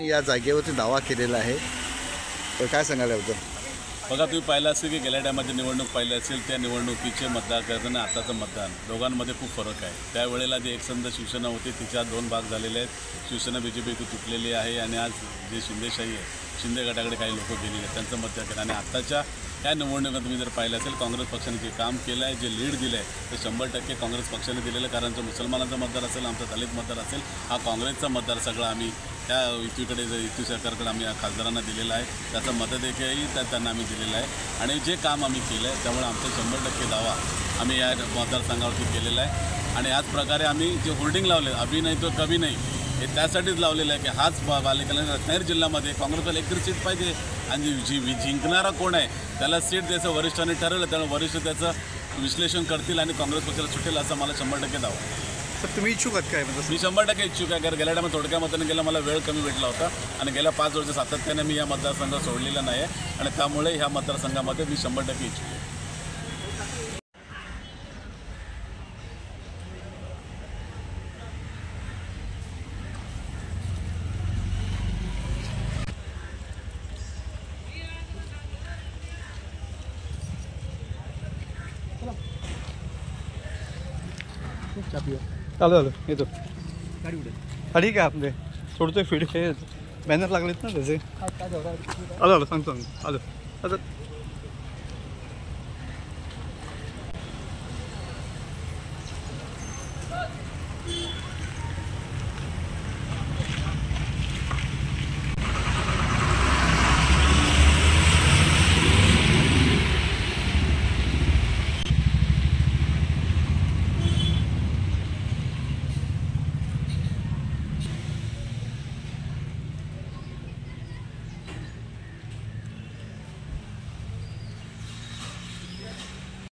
या जागेवरती दावा केलेला आहे, तर काय सांगायला होतं? बघा, तुम्ही पाहिलं असेल की गेल्या टायमाची निवडणूक पाहिली असेल, त्या निवडणुकीचे मतदान करताना आताचं मतदान दोघांमध्ये खूप फरक आहे। त्यावेळेला जी एकसंध शिवसेना होती तिच्या 2 भाग झालेले आहेत। शिवसेना BJP तुटलेली आहे आणि आज जे शिंदेशाही आहे, शिंदे गटाकडे काही लोक गेलेले आहेत, त्यांचं मतदान केलं। आणि आत्ताच्या या निवडणुकीत तुम्ही जर पाहिलं असेल, काँग्रेस पक्षाने जे काम केलं आहे, जे लीड दिलं आहे, ते 100% काँग्रेस पक्षाने दिलेलं आहे। कारण जो मुसलमानांचा मतदार असेल, आमचा दलित मतदार असेल, हा काँग्रेसचा मतदार सगळा आम्ही त्या युती सरकारकडे आम्ही खासदारांना दिलेला आहे। त्याचं मतदेखीलही त्यांना आम्ही दिलेलं आहे आणि जे काम आम्ही केलं आहे त्यामुळे आमचा 100% दावा आम्ही या मतदारसंघावरती केलेला आहे। आणि ह्याच प्रकारे आम्ही जे होर्डिंग लावले, अभी नाही तो कभी नाही, हे त्यासाठीच लावलेलं आहे की हाच बालेकिल्ला रत्नागिरी जिल्ह्यामध्ये काँग्रेसला एक तरी सीट पाहिजे आणि जिंकणारा कोण आहे त्याला सीट द्यायचं वरिष्ठांनी ठरवलं, त्यामुळे वरिष्ठ त्याचं विश्लेषण करतील आणि काँग्रेस पक्षाला सुटेल असं मला 100% दावा। तर तुम्ही इच्छुक आहात काय? मी 100% इच्छुक आहे, कारण गेल्या टायमा थोडक्या मताने गेला मला वेळ कमी भेटला होता आणि गेल्या 5 वर्ष सातत्याने मी या मतदारसंघात सोडलेला नाही आहे आणि त्यामुळे ह्या मतदारसंघामध्ये मी 100% इच्छुक आहे। आलो येतो गाडी काय आपले सोडतोय फीड हे बॅनर लागलेत ना त्याचे। आलो सांगतो आलो आता